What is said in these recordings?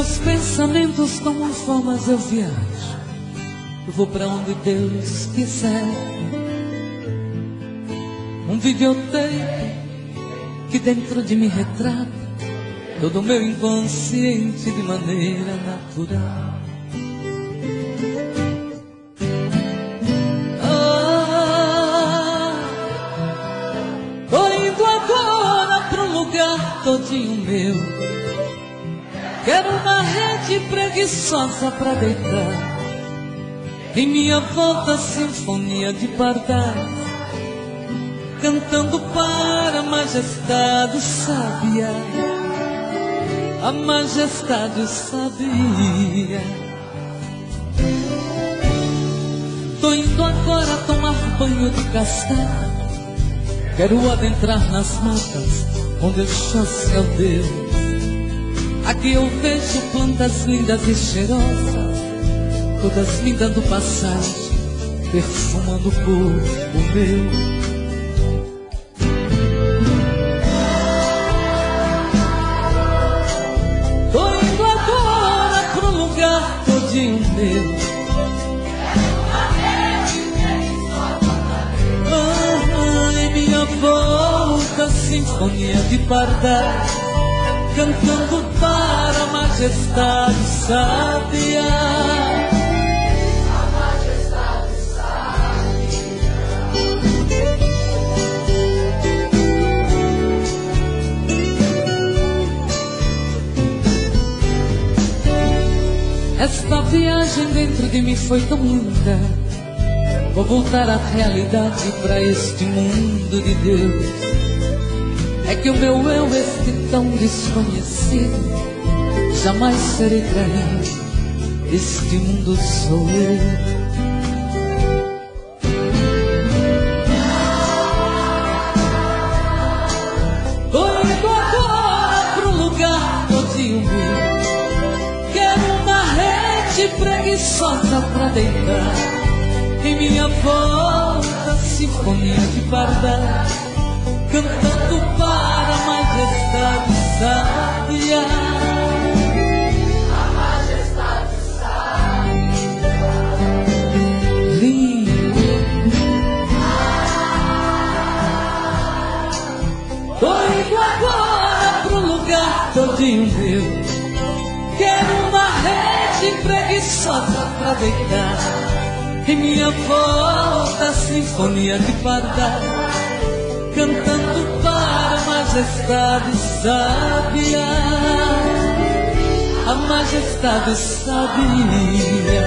meus pensamentos tomam formas, eu viajo. Eu vou pra onde Deus quiser. Um videotape que dentro de mim retrata todo o meu inconsciente de maneira natural. Tô indo agora pra um lugar todinho meu. Quero uma rede preguiçosa pra deitar. Em minha volta sinfonia de pardais, cantando para a majestade sábia. A majestade sabia. Tô indo agora tomar banho de castanha. Quero adentrar nas matas onde eu chance ao Deus. Aqui eu vejo plantas lindas e cheirosas, todas me dando passagem, perfumando o corpo meu. Meu. Em minha volta sinfonia de pardais, cantando para a majestade sábia. A majestade sábia. Esta viagem dentro de mim foi tão linda. Vou voltar à realidade, pra este mundo de Deus. É que o meu eu, este tão desconhecido, jamais serei traído. Este mundo sou eu. Tô indo agora pro lugar todinho meu. Preguiçosa pra deitar. Em minha volta sinfonia de pardais, cantando para a majestade sábia. A majestade sábia. Lindo. Tô indo agora pro lugar todinho meu. Quero uma rede preguiçosa pra deitar. Em minha volta sinfonia de pardais, cantando para a majestade sábia. A majestade sabia.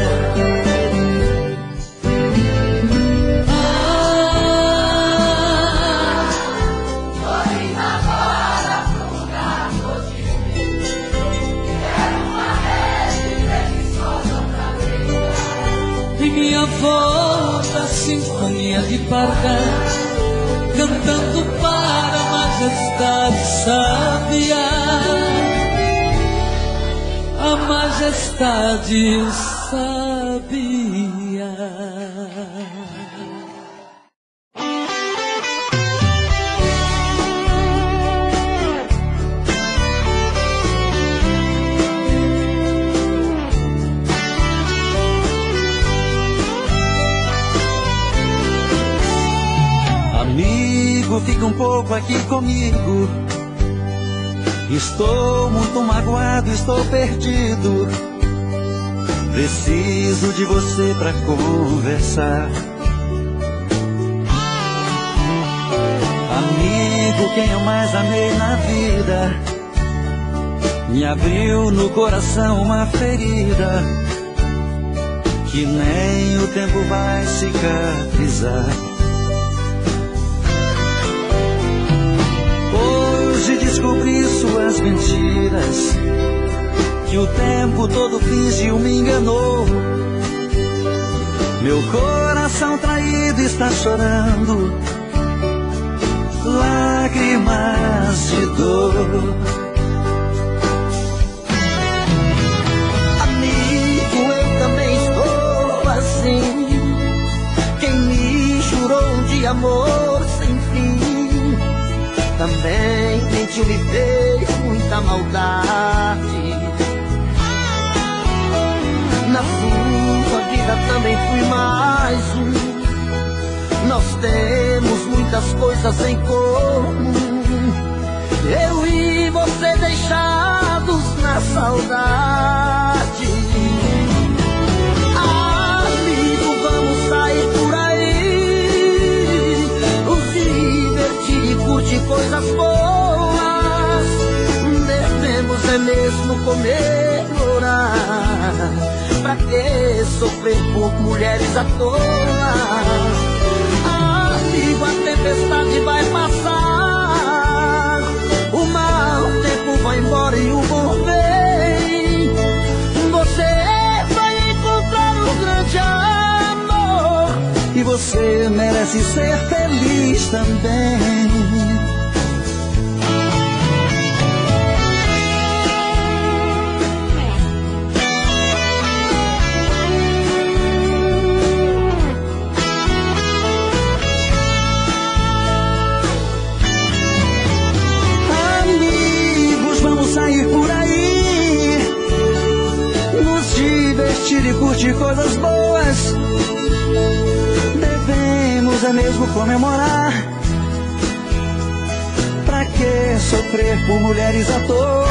Minha volta sinfonia de pardais, cantando para a majestade sábia. A majestade sabia. Fica um pouco aqui comigo. Estou muito magoado, estou perdido. Preciso de você pra conversar. Amigo, quem eu mais amei na vida, me abriu no coração uma ferida que nem o tempo vai cicatrizar. Hoje descobri suas mentiras, que o tempo todo fingiu, me enganou. Meu coração traído está chorando lágrimas de dor. Amigo, eu também estou assim. Quem me jurou de amor sem fim, também mentiu, me fez muita maldade. na sua vida também fui mais um. Nós temos muitas coisas em comum, eu e você deixados na saudade. Amigo, vamos sair por aí, nos divertir e curtir coisas boas. Devemos é mesmo comemorar, pra que sofrer por mulheres à toa? Amigo, a tempestade vai passar, o mau tempo vai embora e o bom vem. Você vai encontrar um grande amor, e você merece ser feliz também. E curtir coisas boas, devemos é mesmo comemorar, pra que sofrer por mulheres à toa?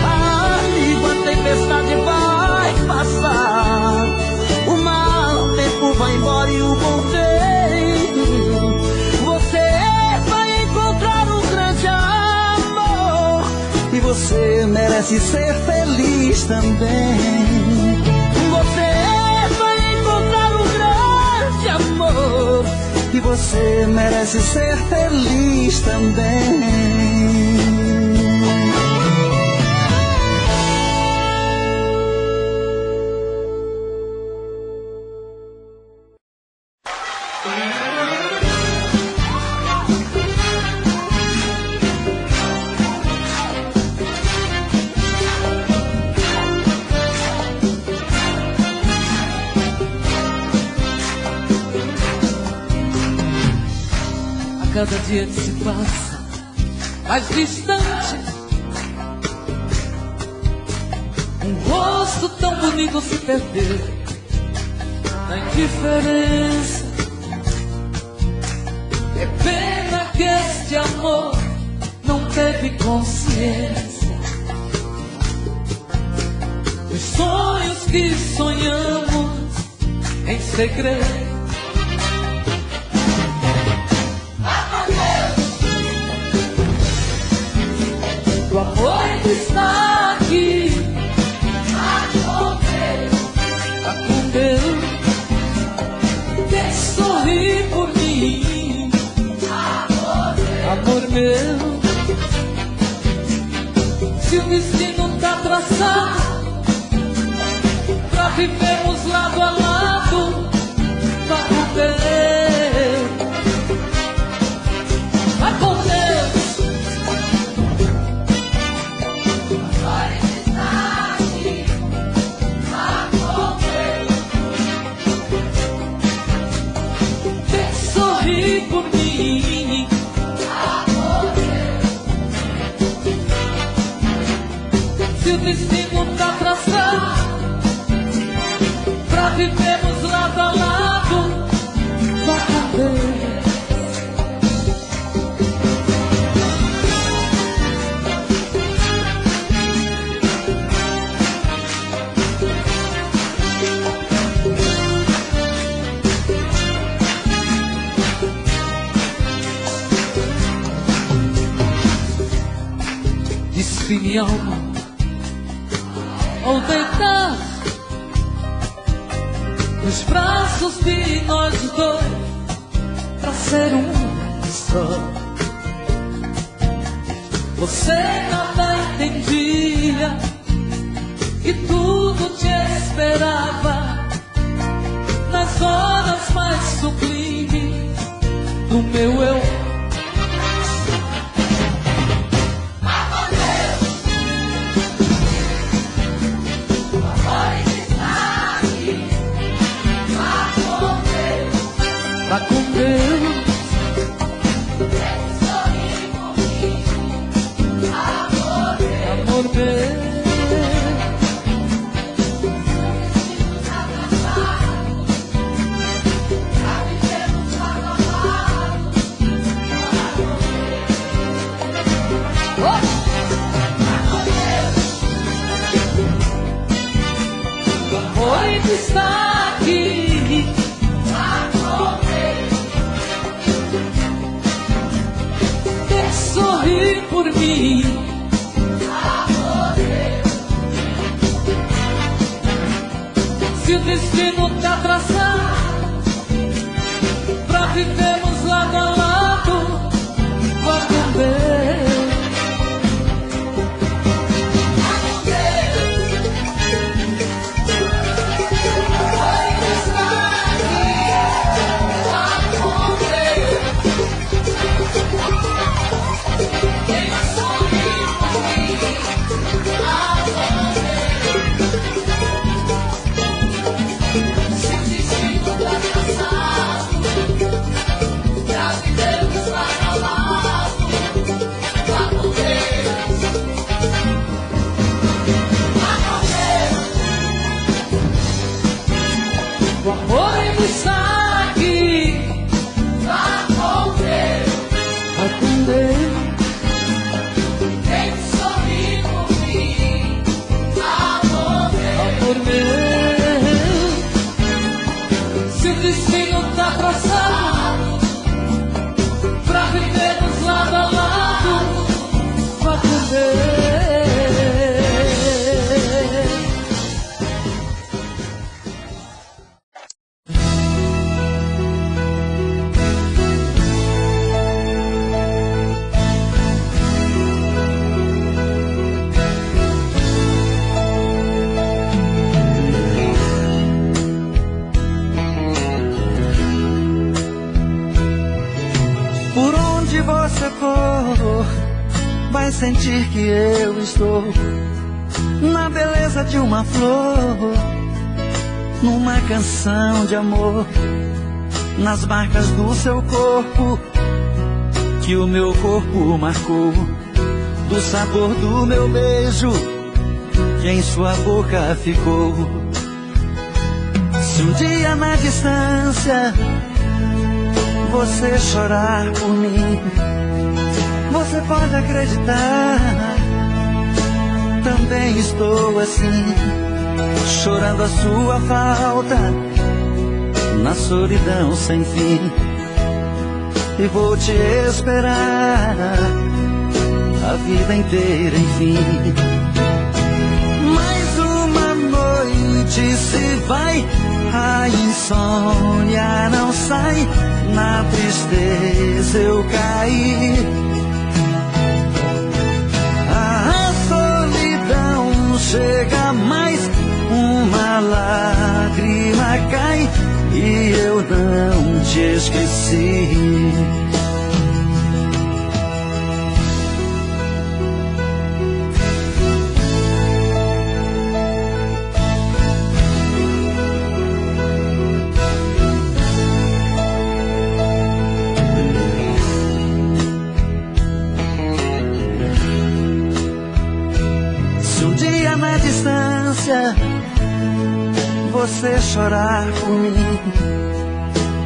Amigo, a tempestade vai passar, o mau tempo vai embora e o bom vem. Você vai encontrar um grande amor, e você merece ser feliz também. Você vai encontrar um grande amor, e você merece ser feliz também. Cada dia que se passa mais distante, um rosto tão bonito se perdeu na indiferença. É pena que este amor não teve consciência. Os sonhos que sonhamos em segredo, o amor está aqui, tá com Deus, quem sorri por mim, amor meu. Se o destino tá traçado pra vivermos lado a lado, tá com Deus, tá com Deus. Por mim, se o destino tá traçado pra vivermos lado a lado, vai caber. Minha alma, ao deitar nos braços de nós dois, pra ser um só. Você nada entendia, que tudo te esperava nas horas mais sublimes do meu eu. Tá com Deus, amor meu. está aqui. Quer sorrir por mim. Se o destino tá traçado pra vivermos lado a lado, vá com Deus. O amor ainda está aqui. Vá com Deus. Vai com Deus. Quem sorri por mim. Amor meu. Se o destino tá traçado pra vivermos lado a lado, vá com Deus. Por onde você for, vai sentir que eu estou na beleza de uma flor, numa canção de amor, nas marcas do seu corpo, que o meu corpo marcou, do sabor do meu beijo, que em sua boca ficou. Se um dia na distância você chorar por mim, você pode acreditar, também estou assim, chorando a sua falta, na solidão sem fim. E vou te esperar a vida inteira, enfim. Mais uma noite se vai, a insônia não sai, na tristeza eu caí. A solidão chega mais, uma lágrima cai, e eu não te esqueci. Na distância você chorar por mim,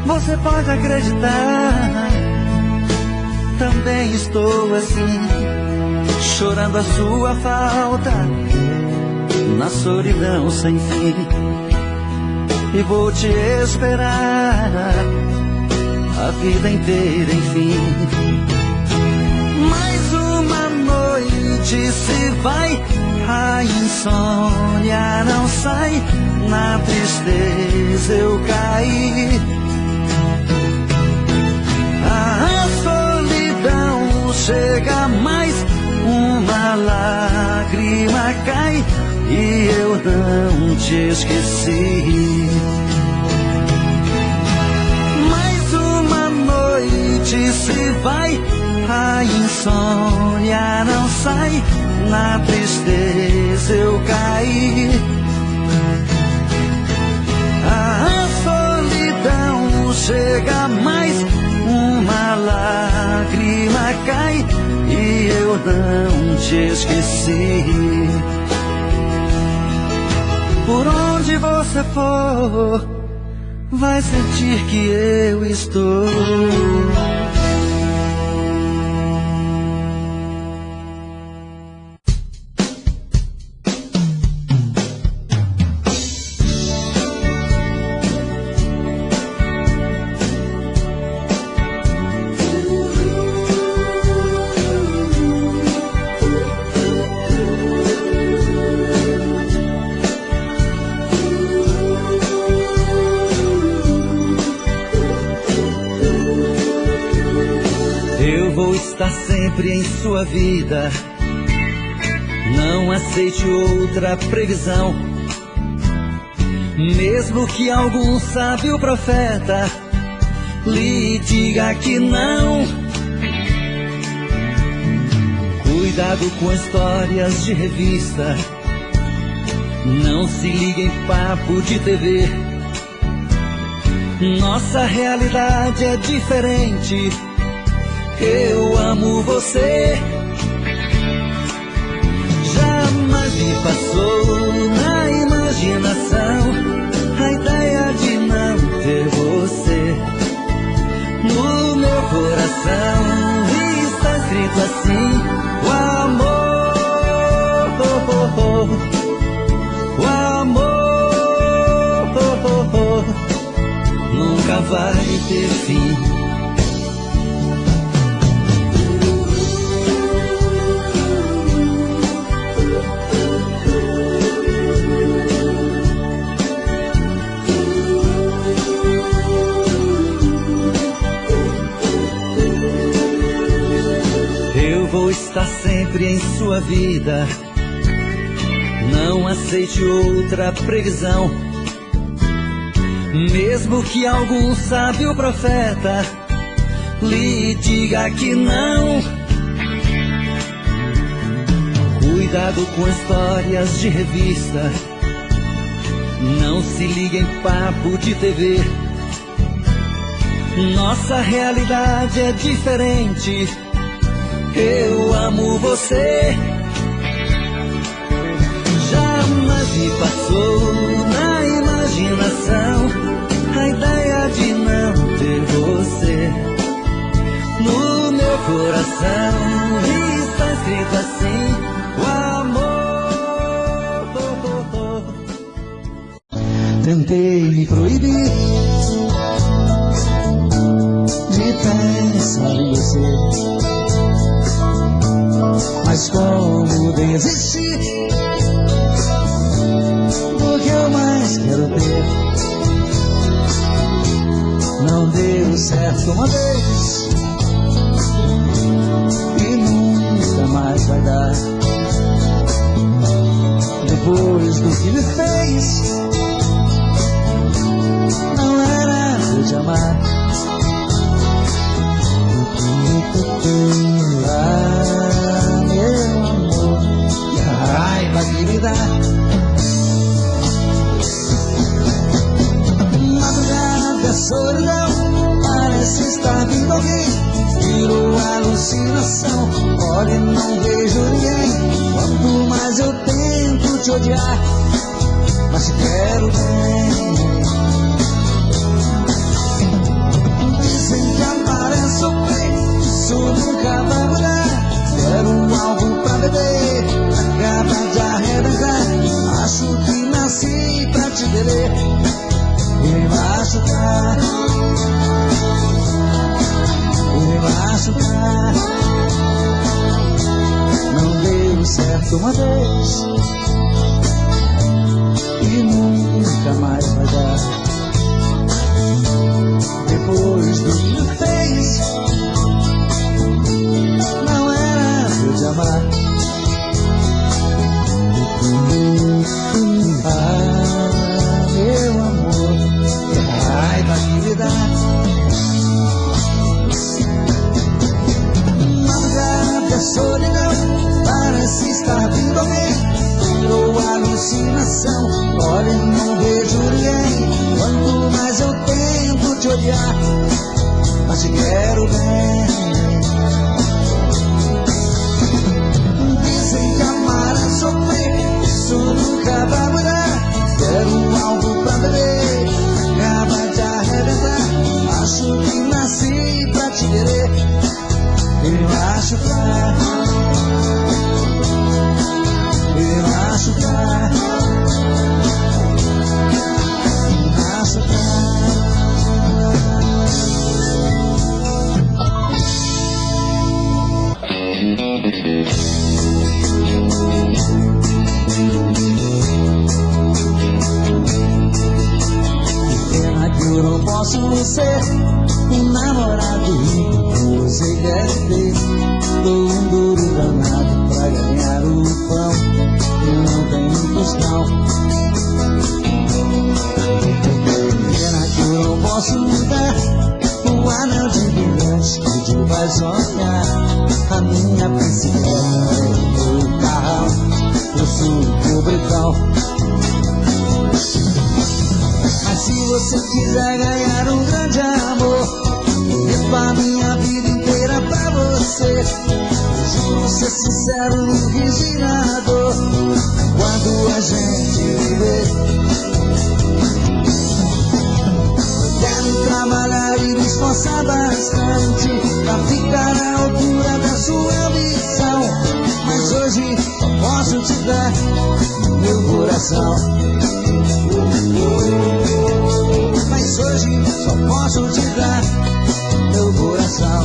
você pode acreditar, também estou assim, chorando a sua falta, na solidão sem fim. E vou te esperar a vida inteira, enfim. Mais uma noite se vai, a insônia não sai, na tristeza eu caí. A solidão chega mais, uma lágrima cai, e eu não te esqueci. Mais uma noite se vai, a insônia não sai, na tristeza eu caí. A solidão chega mais, uma lágrima cai, e eu não te esqueci. Por onde você for, vai sentir que eu estou. sempre em sua vida. Não aceite outra previsão, mesmo que algum sábio profeta lhe diga que não. Cuidado com histórias de revista, não se ligue em papo de TV. Nossa realidade é diferente. Eu amo você. Jamais me passou na imaginação a ideia de não ter você. No meu coração está escrito assim: o amor, o amor nunca vai ter fim. Vou estar sempre em sua vida. Não aceite outra previsão, mesmo que algum sábio profeta lhe diga que não. Cuidado com histórias de revista, não se ligue em papo de TV. Nossa realidade é diferente. Eu amo você. Jamais me passou na imaginação a ideia de não ter você. No meu coração está escrito assim: o amor. Tentei me proibir de pensar em você, mas como desistir do que eu mais quero ter? Não deu certo uma vez e nunca mais vai dar. Depois do que me fez, não era eu te amar. Meu amor, que raiva que me dá. Madrugada, a solidão parece estar vindo alguém. Virou alucinação, olha, não vejo ninguém. Quanto mais eu tento te odiar, mas te quero bem. Dizem que amar é sofrer, isso nunca vai mudar. Quero algo pra beber, acaba de arrebentar. Acho que nasci pra te querer e me machucar, e me machucar. Não deu certo uma vez e nunca mais vai dar. Depois do que me fez, não era eu te amar. Meu amor, que raiva que me dá. Madrugada, a solidão parece estar vindo alguém. Virou alucinação, olha, não vejo ninguém. Quanto mais eu tento te odiar, mas te quero bem. Dizem que amar é sofrer, isso nunca vai mudar. Quero algo pra beber, acaba de arrebentar. Acho que nasci pra te querer e me machucar, e me machucar, me machucar. posso ser um namorado rico, você quer ter. Dou um duro danado pra ganhar o pão, eu não tenho tostão. Pena que eu não posso mudar o anel de brilhante que te faz sonhar. A minha bicicleta é o meu carro, eu sou o pobretão. Mas se você quiser ganhar um grande amor, eu devo a minha vida inteira pra você. Juro ser sincero no regirador, quando a gente viver. Quero trabalhar e me esforçar bastante pra ficar na altura da sua ambição. Mas hoje só posso te dar meu coração. Mas hoje só posso te dar meu coração.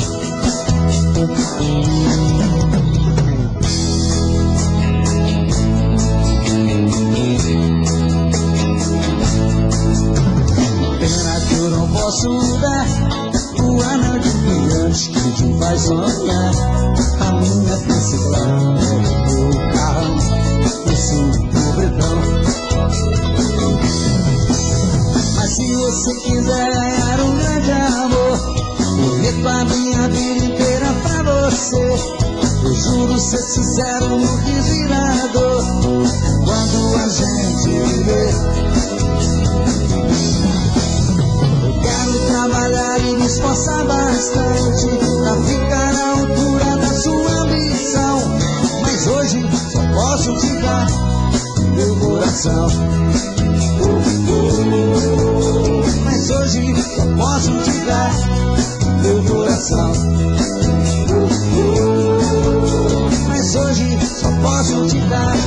Pena que eu não posso dar o anel de brilhante que te faz sonhar. A minha bicicleta é o meu carro, eu sou o pobretão. Mas se você quiser ganhar um grande amor, eu meto a minha vida inteira pra você. Eu juro ser sincero no regirador, quando a gente viver. Eu quero trabalhar e me esforçar bastante pra ficar na altura da sua ambição. Mas hoje só posso te dar meu coração. Mas hoje só posso te dar meu coração. Mas hoje só posso te dar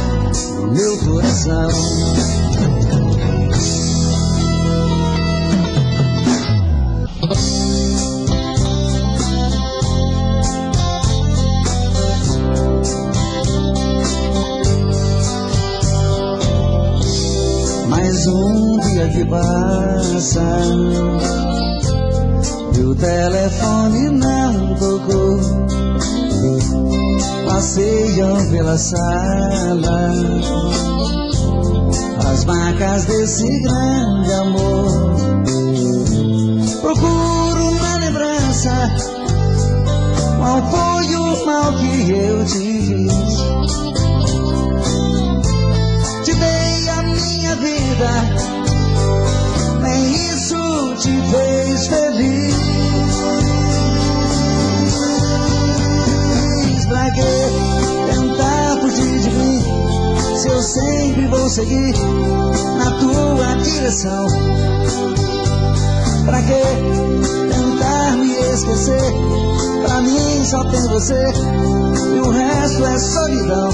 meu coração. Mais um dia que passa, meu telefone não tocou. Passeiam pela sala as marcas desse grande amor. Procuro uma lembrança, qual foi o mal que eu te fiz? Te dei a minha vida, nem isso te fez feliz. Pra que tentar fugir de mim, se eu sempre vou seguir na tua direção? Pra que tentar me esquecer? Pra mim só tem você e o resto é solidão.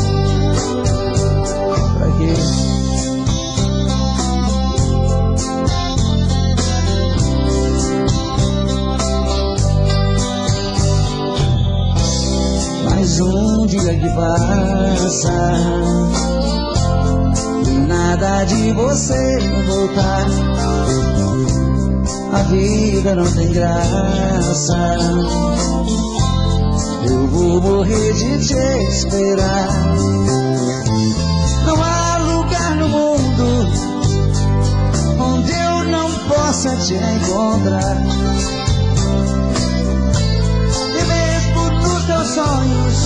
Pra que? Mais um dia que passa e nada de você voltar. A vida não tem graça, eu vou morrer de te esperar. Não há lugar no mundo onde eu não possa te encontrar. Teus sonhos,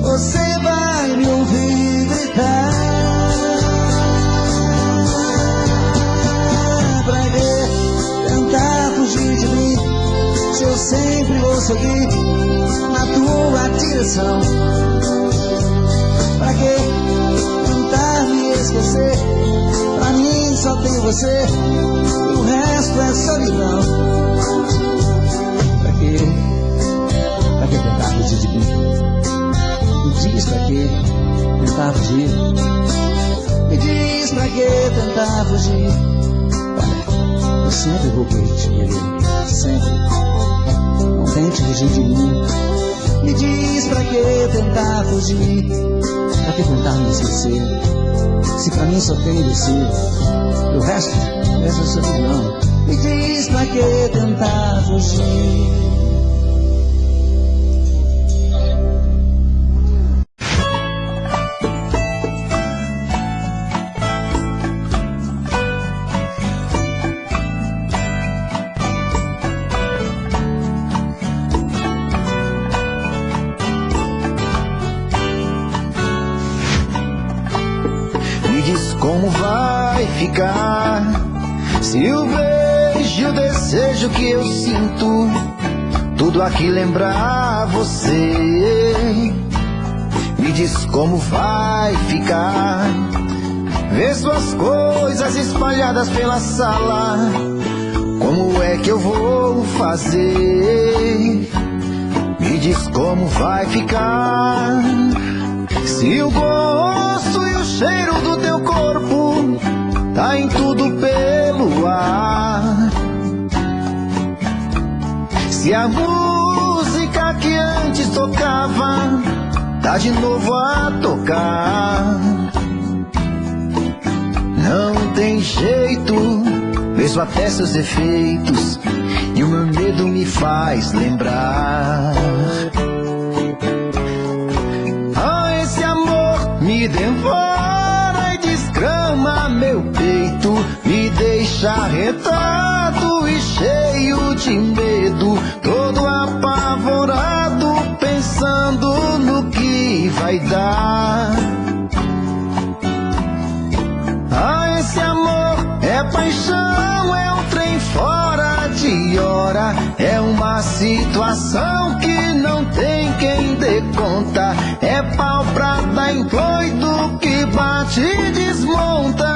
você vai me ouvir gritar. Pra que tentar fugir de mim, se eu sempre vou seguir na tua direção? Pra que tentar me esquecer? Pra mim só tem você e o resto é solidão. Pra que? Pra que tentar fugir de mim? Me diz pra que tentar fugir? Me diz pra que tentar fugir? Olha, eu sempre vou te querer, sempre. Não tente fugir de mim, Me diz pra que tentar fugir, pra que tentar me esquecer, se pra mim só tem você, e o resto é solidão. Me diz pra que tentar fugir. Como vai ficar se o beijo e o desejo que eu sinto tudo aqui lembrar você? Me diz como vai ficar ver suas coisas espalhadas pela sala. Como é que eu vou fazer? Me diz como vai ficar se o gosto e o cheiro do teu corpo tá em tudo pelo ar. Se a música que antes tocava tá de novo a tocar. Não tem jeito, vejo até seus defeitos e o meu medo me faz lembrar. Me devora e desgrama meu peito, me deixa arretado e cheio de medo, todo apavorado, pensando no que vai dar. Ah, esse amor é paixão, é um trem fora de hora, é uma situação que não tem quem dê conta, é pau pra dar em doido que bate e desmonta.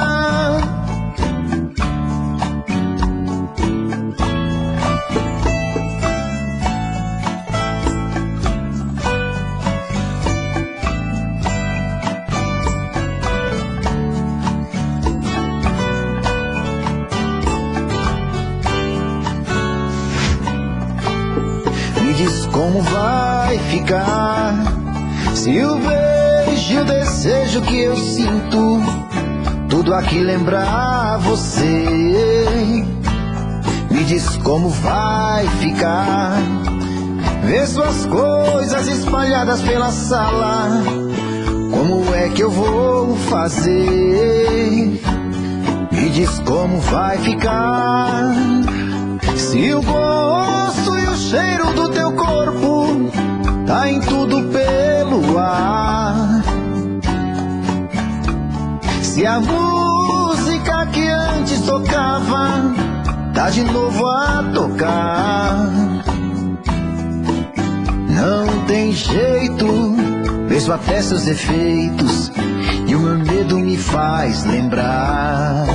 Me diz como vai ficar se o beijo e o desejo que eu sinto tudo aqui lembrar você. Me diz como vai ficar ver suas coisas espalhadas pela sala. Como é que eu vou fazer? Me diz como vai ficar se o gosto e o cheiro do teu corpo tá em tudo pelo ar. Se a música que antes tocava tá de novo a tocar. Não tem jeito, vejo até seus defeitos e o meu medo me faz lembrar.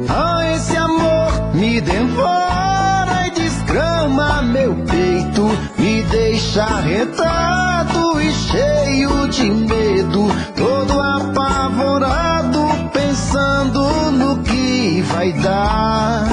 Ah, esse amor me devora e desgrama meu peito, me deixa arretado e cheio de medo, todo apavorado, pensando no que vai dar.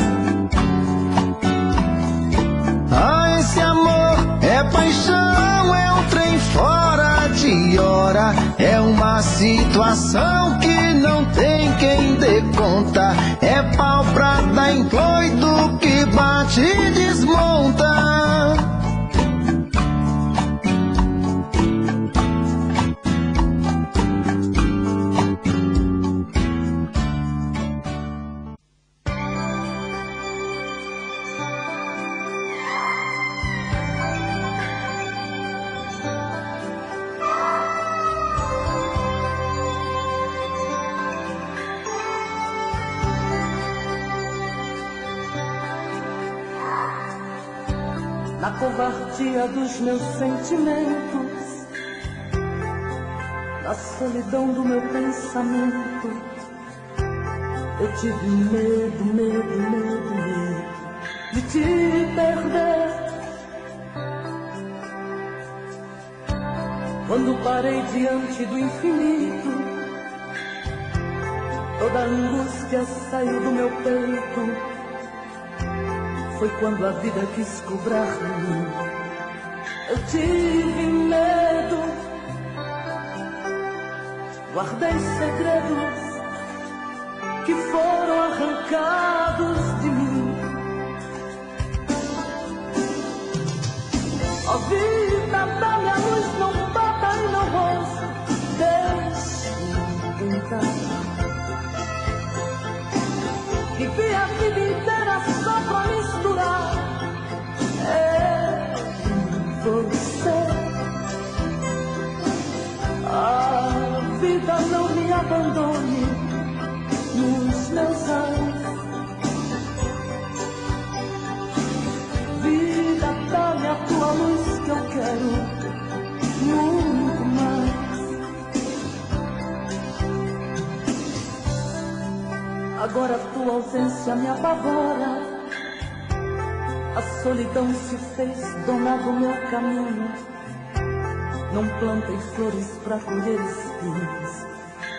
Ah, esse amor é paixão, é um trem fora de hora, é uma situação que não tem quem dê conta, é pau pra dar em doido que bate e desmonta. Na covardia dos meus sentimentos, na solidão do meu pensamento, eu tive medo de te perder. Quando parei diante do infinito, toda a angústia saiu do meu peito. Foi quando a vida quis cobrar-me. Eu tive medo, guardei segredos que foram arrancados de mim. A vida da minha luz não bata em meu rosto, deixe-me tentar. Vivi a vida inteira só pra misturar você. A vida não me abandone nos meus anos. Vida, dá-me a tua luz que eu quero muito mais. Agora a tua ausência me apavora. A solidão se fez dona do meu caminho. Não plantei flores pra colher espinhos.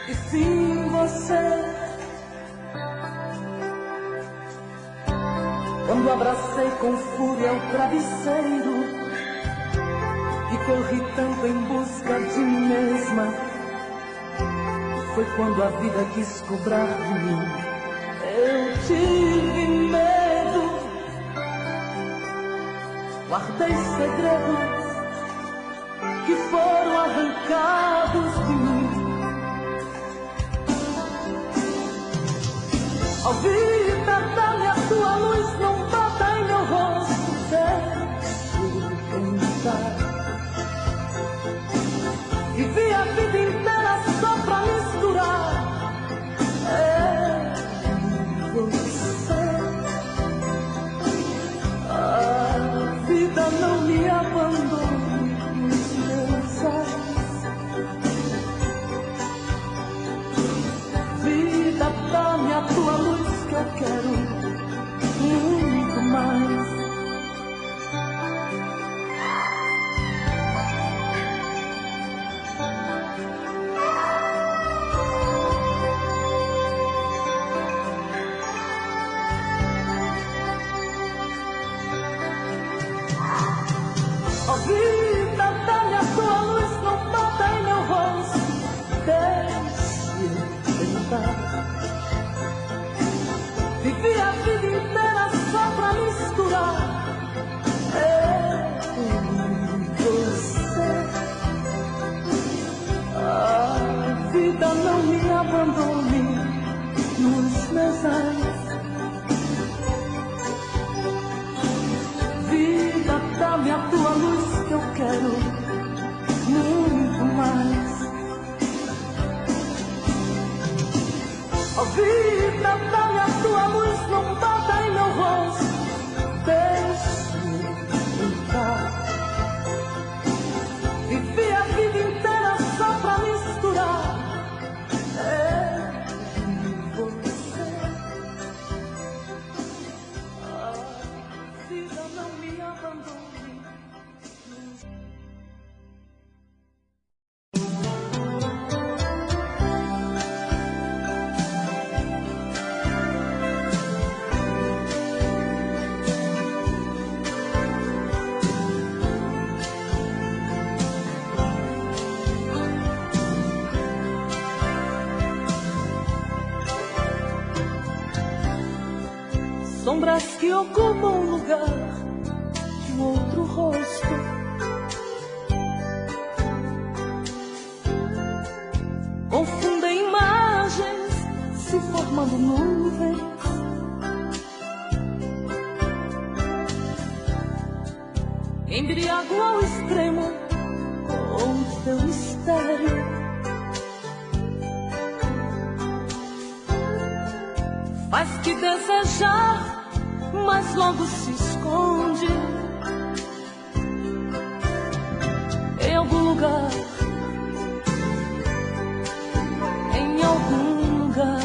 E sim você. Quando abracei com fúria o travesseiro e corri tanto em busca de mim mesma, foi quando a vida quis cobrar de mim. Eu tive medo, guardei segredos que foram arrancados de mim. A vida, dá-me a tua luz, não bata em meu rosto, deixe-me tentar. Vivi a vida inteira só pra misturar você. A vida não me abandone nos meus olhos. Vida, dá-me a tua luz que eu quero muito mais. Oh, vida, dá-me a tua luz, não bata em meu rosto, deixe-me tentar. Vivi a vida inteira só pra misturar você. A vida não me abandone nos meus anos. Vida, dá-me a tua luz que eu quero muito mais. Oh, vida, dá-me a tua luz, não bata em meu rosto, deixe-me tentar. Vivi a vida inteira só pra misturar você. A vida não me abandone. Sombras que ocupam o lugar de um outro rosto. Confundem imagens, se formando nuvens. Embriago ao extremo com teu mistério. Faz que desejar, mas logo se esconde em algum lugar, em algum lugar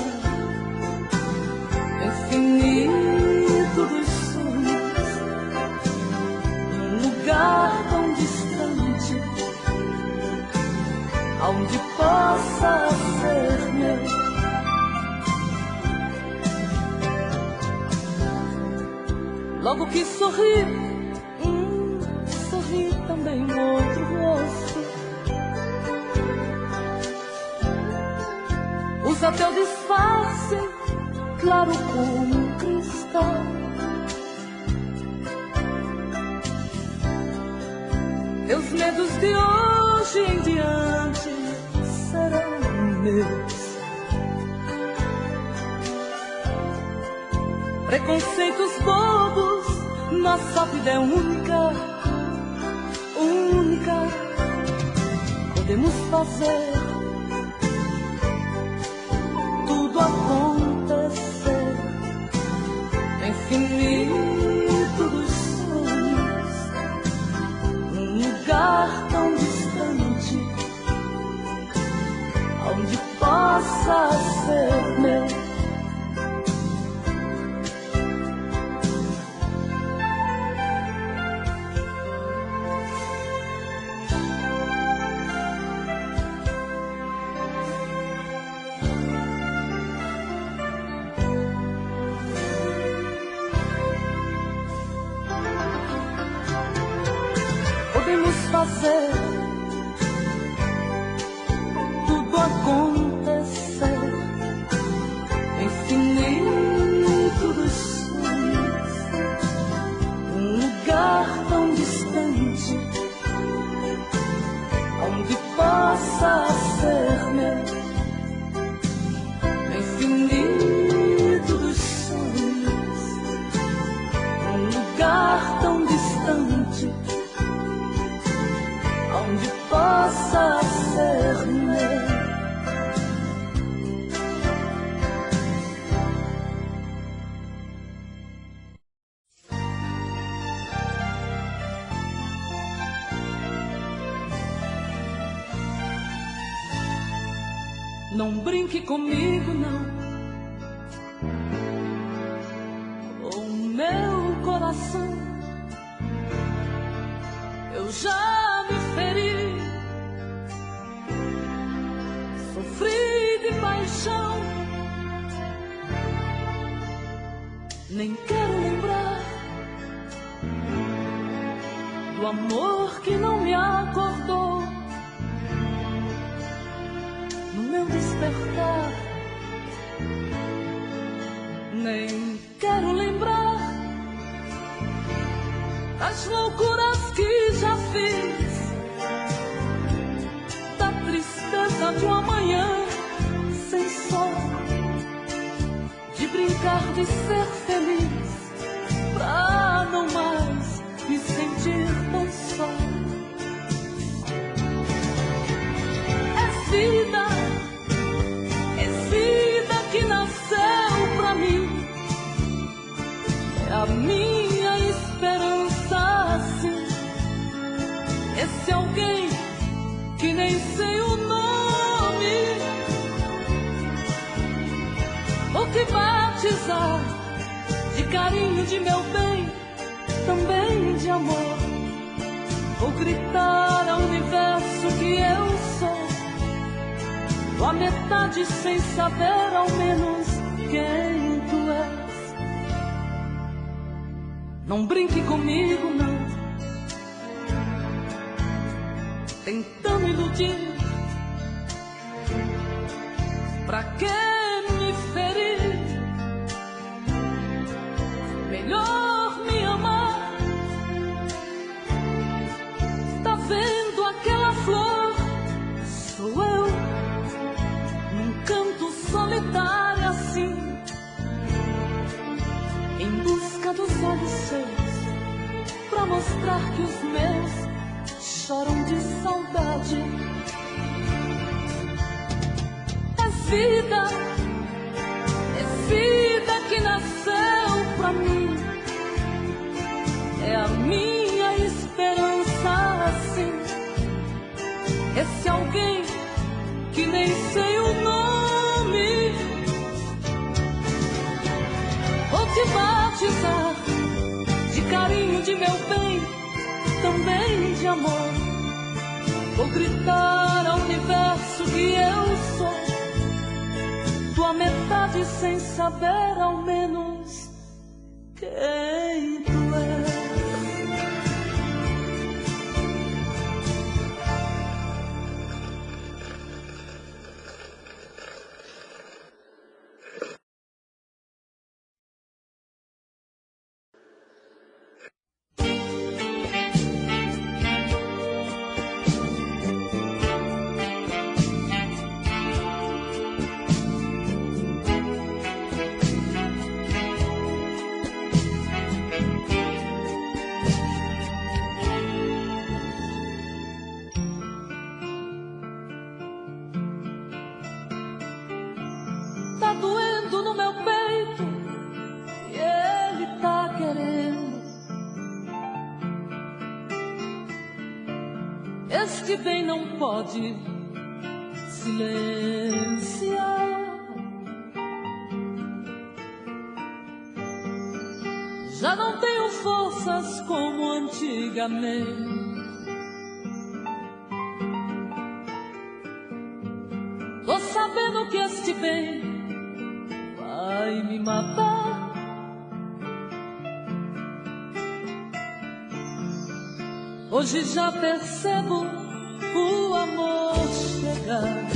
infinito dos sonhos, num lugar tão distante, aonde possa ser meu. Logo que sorri, sorri também um outro rosto. Usa teu disfarce, claro como um cristal. Teus medos de hoje em diante serão meus. Preconceitos bobos, nossa vida é única, única. Podemos fazer tudo acontecer. Infinito dos sonhos, um lugar tão distante, onde possa ser meu. Podemos fazer tudo acontecer. Infinito dos sonhos, um lugar tão distante, onde possa ser meu. Infinito dos sonhos, um lugar tão distante, onde possa ser meu. Não brinque comigo, não. O meu coração, eu já me feri, sofri de paixão. Nem quero lembrar do amor que não me acordou. No meu despertar, nem quero lembrar das loucuras que já fiz, da tristeza de uma manhã sem sol, de brincar de ser feliz, pra não mais me sentir tão só. É vida que nasceu pra mim, é a minha esperança, sim. Esse alguém que nem sei o nome, vou te batizar de carinho, de meu bem, também de amor. Vou gritar ao universo que eu sou tua metade, sem saber ao menos quem tu és. Não brinque comigo, não, tentando iludir. Pra que me ferir? Melhor me amar. Tá vendo aquela flor? Sou eu, num canto solitário assim, em busca dos olhos seus, pra mostrar que os meus choram de saudade. É vida que nasceu pra mim, é a minha esperança, assim. Esse alguém que nem sei o nome, vou te batizar de carinho, de meu bem, também de amor. Vou gritar ao universo que eu sou tua metade, sem saber ao menos quem tu Tá doendo no meu peito e ele tá querendo. Este bem não pode silenciar. Já não tenho forças como antigamente. Tô sabendo que este bem vai me matar. Hoje já percebo o amor chegar.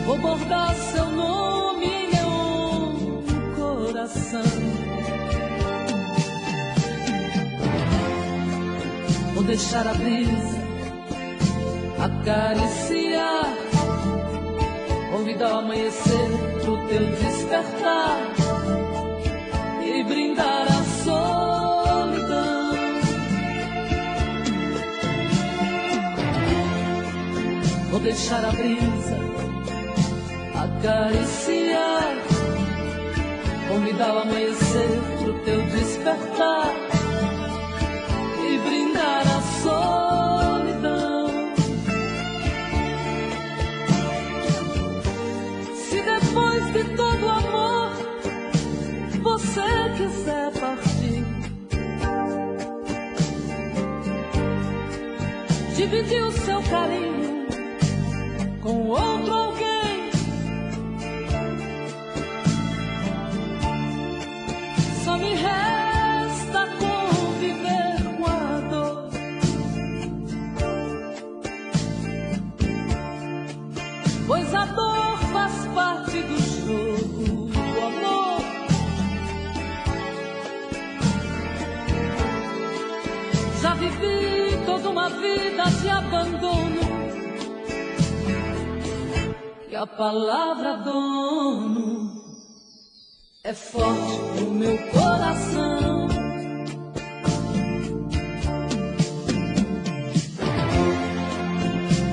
Vou bordar seu nome em neon no coração. Vou deixar a brisa acariciar. Convidar o amanhecer pro teu despertar e brindar a solidão. Vou deixar a brisa acariciar. Convidar o amanhecer pro teu despertar e brindar a solidão. Depois de todo amor, você quiser partir, dividir o seu carinho com outro alguém, só me resta conviver com a dor. Pois a dor faz parte do jogo do amor. Já vivi toda uma vida de abandono, e a palavra dono é forte no meu coração.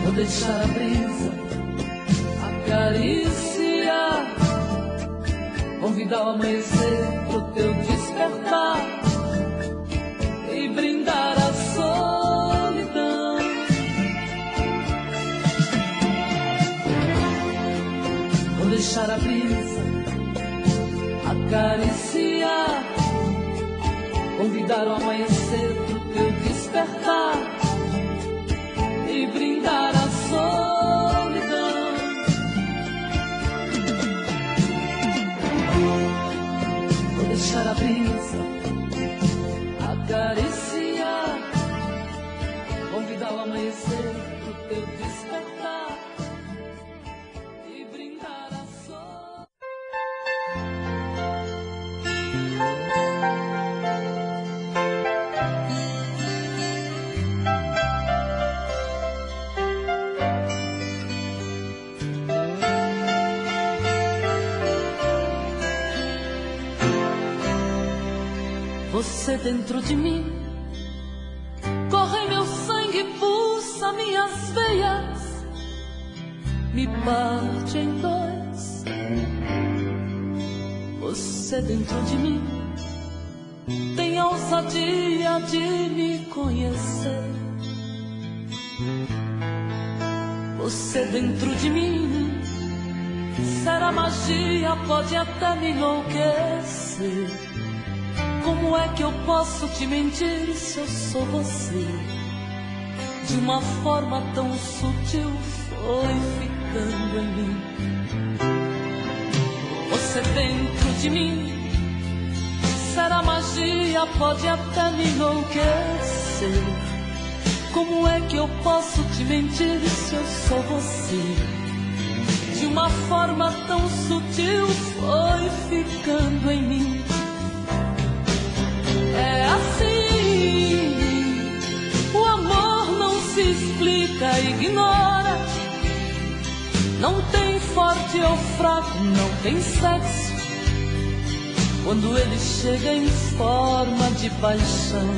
Vou deixar a brisa acariciar, convidar o amanhecer pro teu despertar e brindar a solidão. Vou deixar a brisa acariciar, convidar o amanhecer pro teu despertar e brindar a solidão. Vou deixar a brisa acariciar, convidar o amanhecer pro teu despertar e brindar a solidão. Você dentro de mim, corre meu sangue, pulsa minhas veias, me parte em dois. Você dentro de mim tem a ousadia de me conhecer. Você dentro de mim, será magia, pode até me enlouquecer. Como é que eu posso te mentir se eu sou você? De uma forma tão sutil foi ficando em mim. Você dentro de mim, será magia, pode até me enlouquecer. Como é que eu posso te mentir se eu sou você? De uma forma tão sutil foi ficando em mim. É assim, o amor não se explica, ignora. Não tem forte ou fraco, não tem sexo. Quando ele chega em forma de paixão,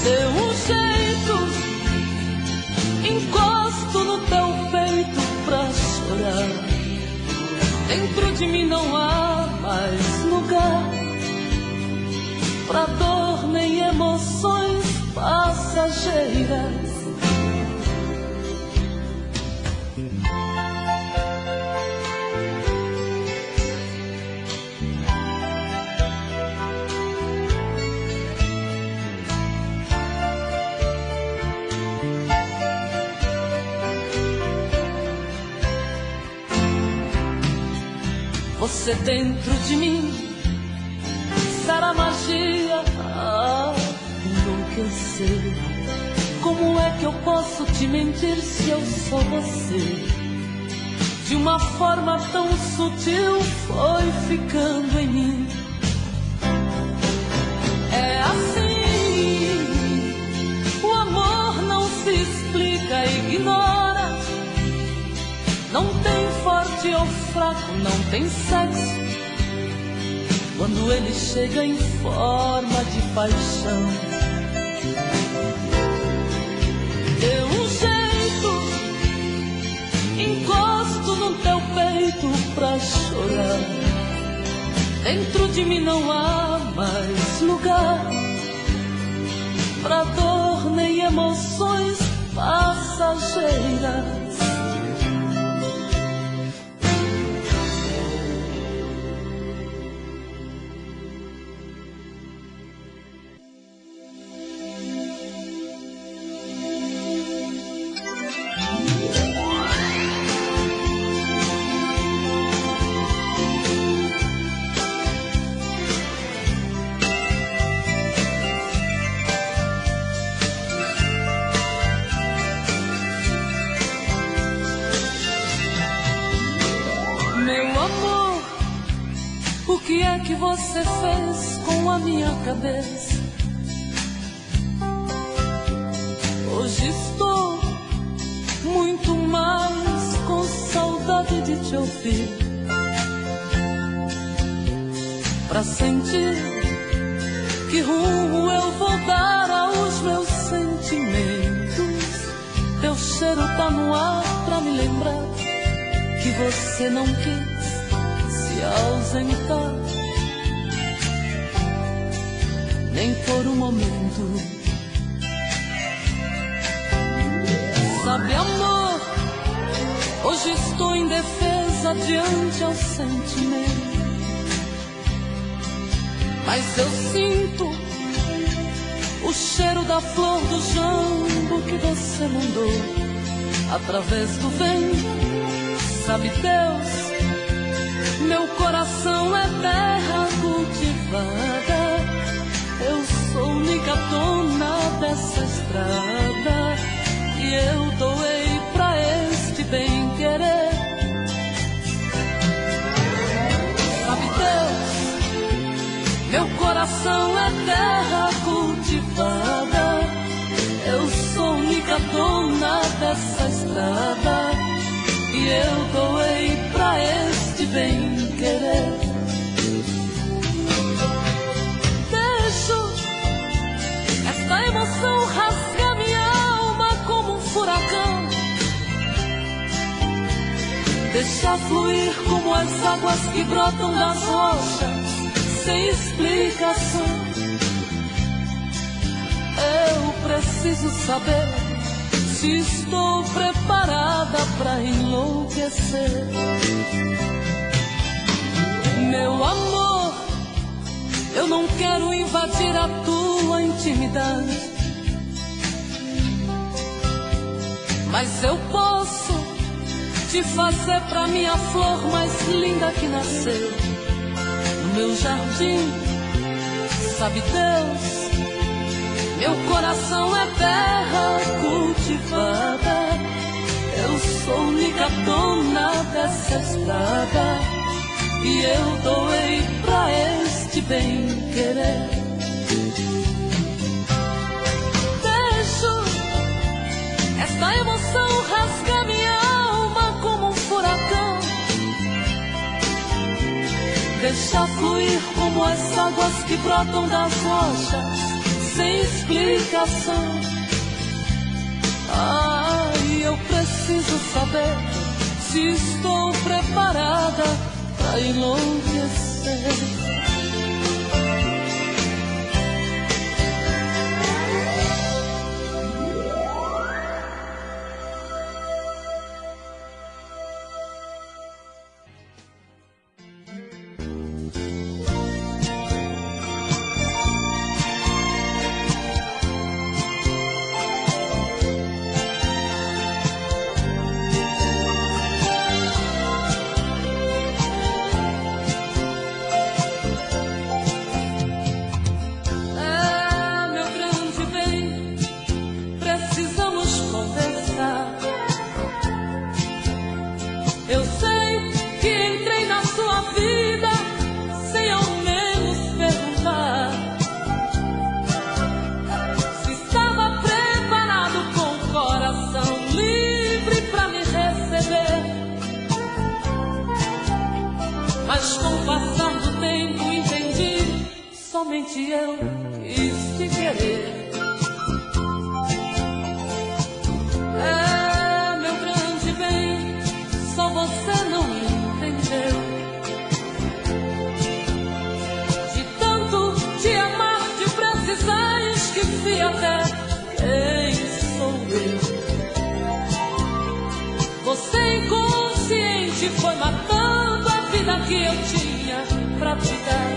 dê um jeito, encosto no teu peito pra chorar. Dentro de mim não há mais lugar pra dor nem emoções passageiras. Você dentro de mim, será magia, enlouquecer. Como é que eu posso te mentir se eu sou você? De uma forma tão sutil foi ficando em mim. É assim, o amor não se explica, ignora. Não tem forte ou fraco, não tem sexo. Quando ele chega em forma de paixão, dê um jeito, encosto no teu peito pra chorar. Dentro de mim não há mais lugar pra dor nem emoções passageiras. O que é que você fez com a minha cabeça? Hoje estou muito mais com saudade de te ouvir, pra sentir que rumo eu vou dar aos meus sentimentos. Teu cheiro tá no ar pra me lembrar que você não quis se ausentar, nem por um momento. Sabe, amor, hoje estou indefesa diante ao sentimento, mas eu sinto o cheiro da flor do jambo que você mandou através do vento. Sabe, Deus, meu coração é terra cultivada, eu sou única dona dessa estrada, e eu doei pra este bem-querer. Sabe, Deus, meu coração é terra cultivada, eu sou única dona dessa estrada, e eu doei pra este bem-querer. Deixo esta emoção rasgar minha alma como um furacão, deixa fluir como as águas que brotam das rochas, sem explicação. Eu preciso saber se estou preparada pra enlouquecer. Meu amor, eu não quero invadir a tua intimidade, mas eu posso de fazer pra mim a flor mais linda que nasceu no meu jardim. Sabe Deus, meu coração é terra cultivada. Eu sou única dona dessa estrada e eu doei pra este bem querer. Deixo esta emoção rasgar minha alma como um furacão, deixa fluir como as águas que brotam das rochas sem explicação. Ai, eu preciso saber se estou preparada pra enlouquecer. Mas com o passar do tempo entendi, somente eu quis te querer. É, meu grande bem, só você não entendeu. De tanto te amar, de precisar, esqueci até quem sou eu. Você inconsciente foi matando a vida que eu tinha pra te dar.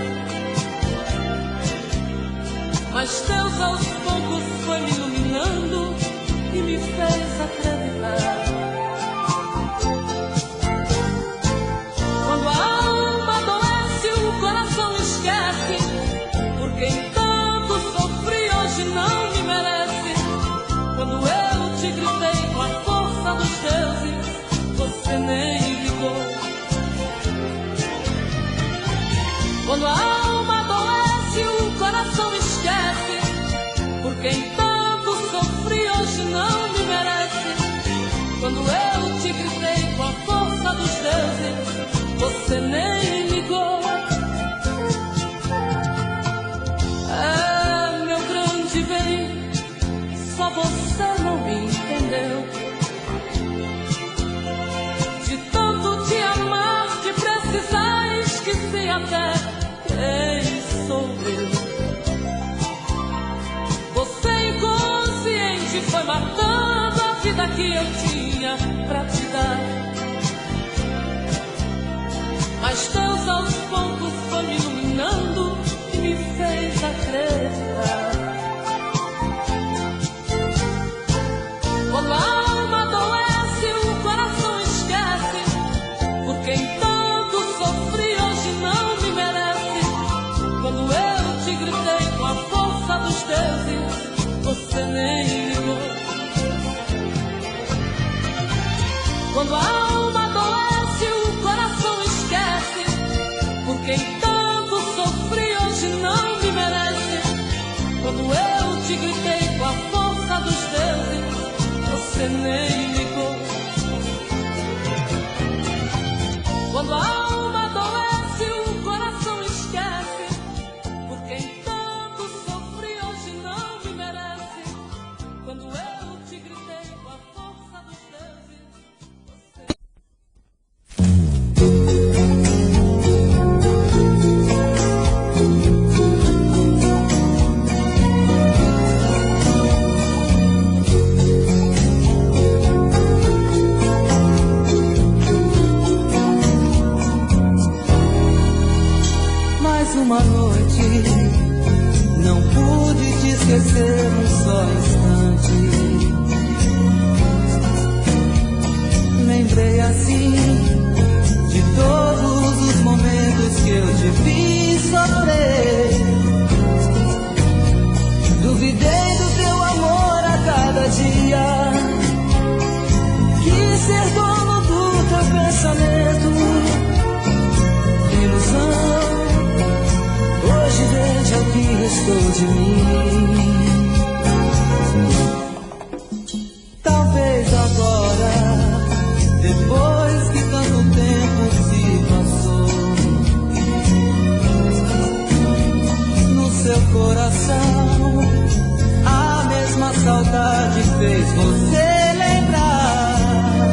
Mas Deus aos poucos foi me iluminando e me fez acreditar. Quando a alma adoece, o coração esquece, por quem tanto sofri hoje não me merece. Quando eu te gritei com a força dos deuses, você nem ligou. Quando a alma adoece, o coração esquece, por quem tanto sofri hoje não me merece. Quando eu te gritei com a força dos deuses, você nem ligou. É, meu grande bem, só você não me entendeu. De tanto te amar, de precisar, esqueci até quem sou eu. Você inconsciente foi matando a vida que eu tinha pra te dar. Mas Deus aos poucos foi me iluminando e me fez acreditar. Quando a alma adoece, o coração esquece, por quem tanto sofri hoje não me merece. Quando eu te gritei com a força dos deuses, você nem ligou. Quando a alma adoece, o coração esquece, por quem tanto sofri hoje não me merece. Quando eu te gritei com a força dos deuses, você nem ligou. Quando a alma adoece, o coração esquece, por quem tanto sofri hoje não me merece. Quando eu te gritei com a força dos deuses, você... Uma noite não pude te esquecer um só instante, nem lembrei assim de todos os momentos que eu te fiz sofrer. Duvidei do teu amor a cada dia, quis ser dono do teu pensamento. Ilusão, hoje veja o que restou de mim. Talvez agora, depois que tanto tempo se passou, no seu coração a mesma saudade fez você lembrar.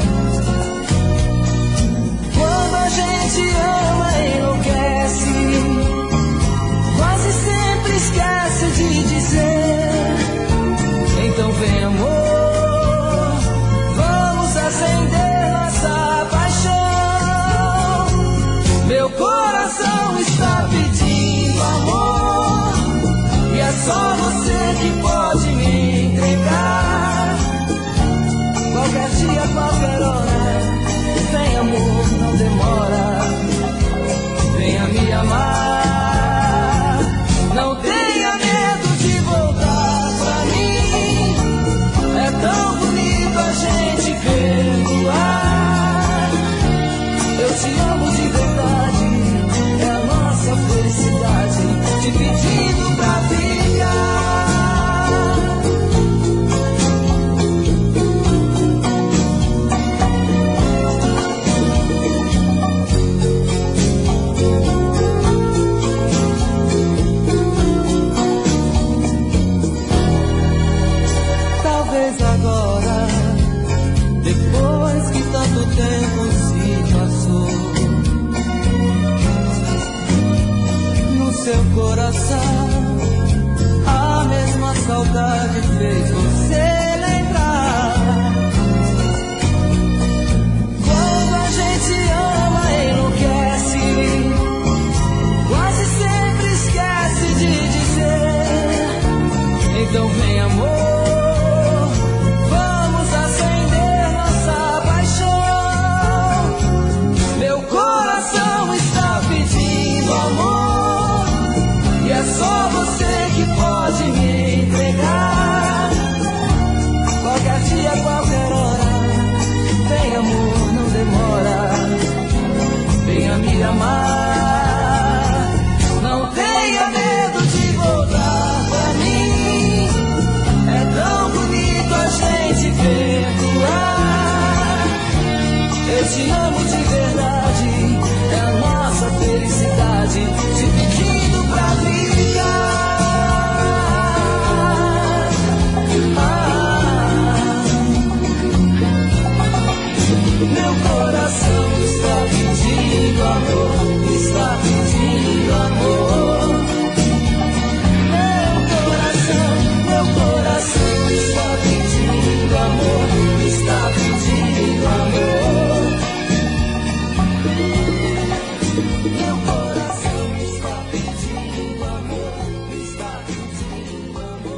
Quando a gente ama enlouquece, quase sempre esquece de dizer. Então vem amor, vamos acender nossa paixão. Meu coração está pedindo amor, e é só você que pode me entregar. Qualquer dia, qualquer hora, vem amor, não demora. Venha me amar, não tenha medo de voltar pra mim. É tão bonito a gente perdoar. Eu te amo de verdade, é a nossa felicidade, te pedindo pra ficar. Talvez agora, depois que tanto tempo se passou, no seu coração a mesma saudade fez você lembrar. Quando a gente ama enlouquece, quase sempre esquece de dizer. Então vem amor, vamos acender nossa paixão. Meu coração está pedindo amor, e é só você que pode me entregar. Qualquer dia, qualquer hora, vem amor, não demora. Venha me amar, não tenha medo de voltar pra mim. É tão bonito a gente perdoar. Eu te amo de verdade, é a nossa felicidade, te pedindo pra ficar. Meu coração está pedindo amor, está pedindo amor. Meu coração está pedindo amor, está pedindo amor. Meu coração está pedindo amor, está pedindo amor.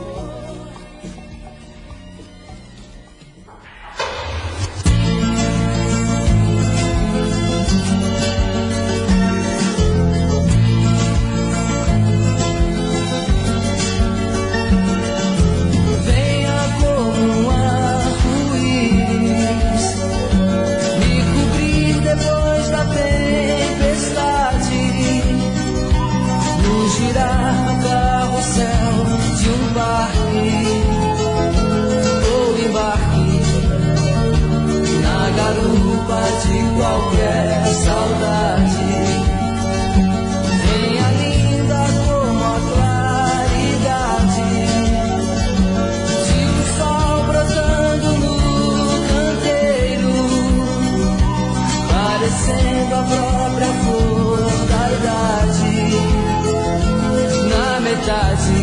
Venha como um arco-íris me cobrir depois da tempestade, nos girar no carrossel de um barque, ou embarque na garupa de qualquer saudade. Venha linda como a claridade de um sol brotando no canteiro, parecendo a própria flor da idade. Na metade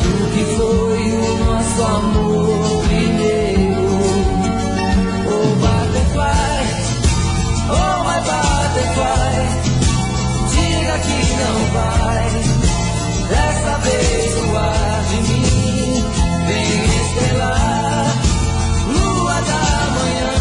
do que foi o nosso amor primeiro. Oh butterfly, oh my butterfly, diga que não vai dessa vez voar de mim. Vem estrelar, lua da manhã,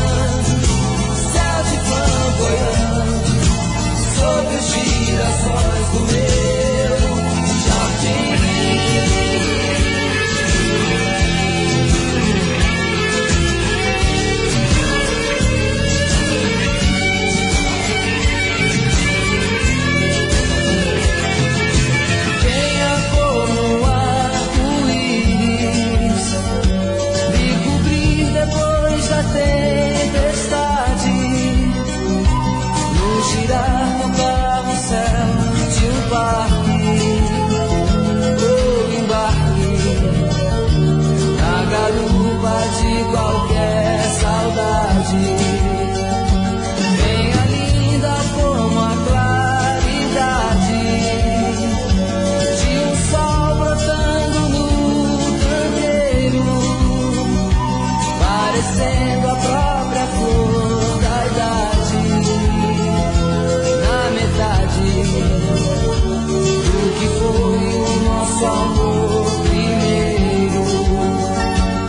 nosso amor primeiro.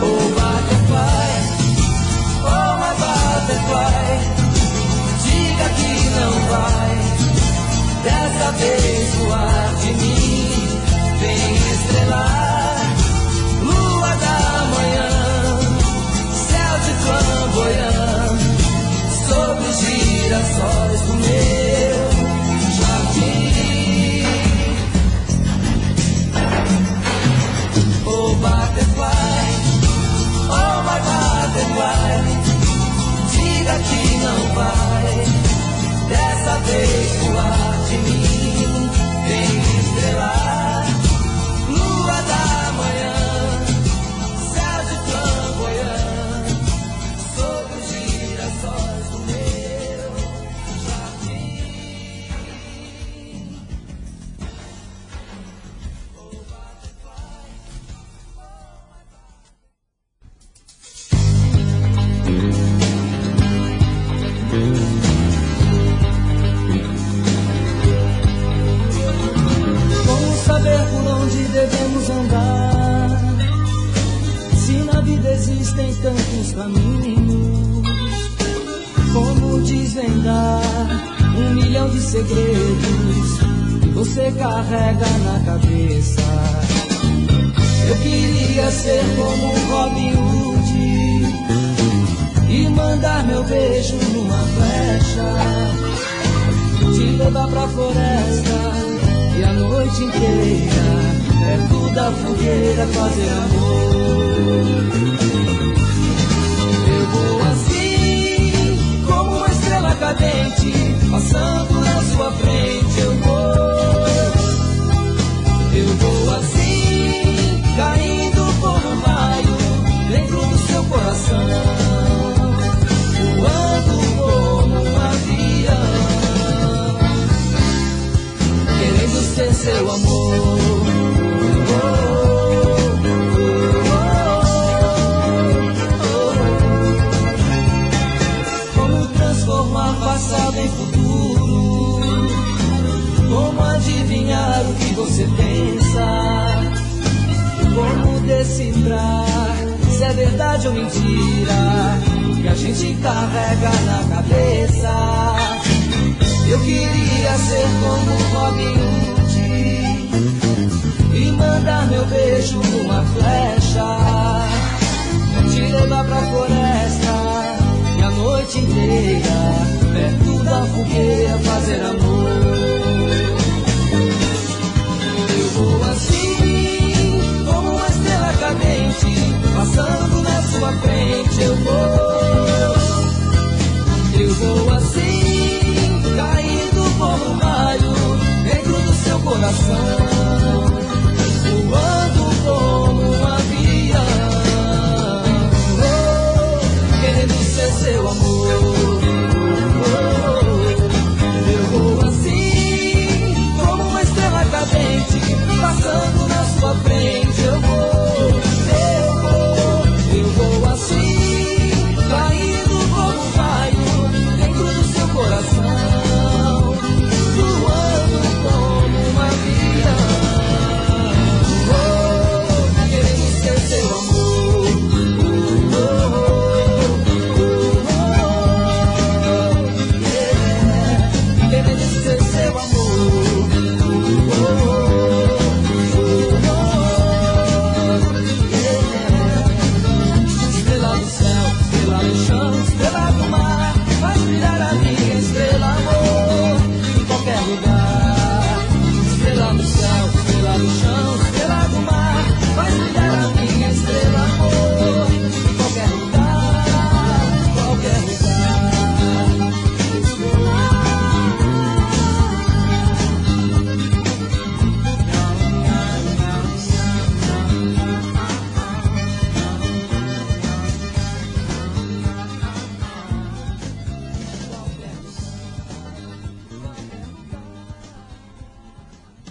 Oh butterfly, oh my butterfly, diga que não vai dessa vez voar de mim. Vem estrelar, lua da manhã, céu de flamboyant, sobre os girassóis do meu jardim. Oh butterfly, oh my butterfly, diga que não vai dessa vez voar de mim. Vem estrelar, lua da manhã, céu de flamboyant, sobre os girassóis do meu jardim. Como saber por onde devemos andar, se na vida existem tantos caminhos? Como desvendar 1.000.000 de segredos que você carrega na cabeça? Eu queria ser como um Robin Hood e mandar meu beijo numa flecha, te levar pra floresta e a noite inteira perto da fogueira fazer amor. Eu vou assim, como uma estrela cadente, passando na sua frente. Eu vou assim, caindo como um raio dentro do seu coração, voando como um avião, querendo ser seu amor. Como transformar passado em futuro? Como adivinhar o que você pensa? Como decifrar se é verdade ou mentira que a gente carrega na cabeça? Eu queria ser como Robin Hood e mandar meu beijo numa flecha, te levar pra floresta e a noite inteira perto da fogueira fazer amor.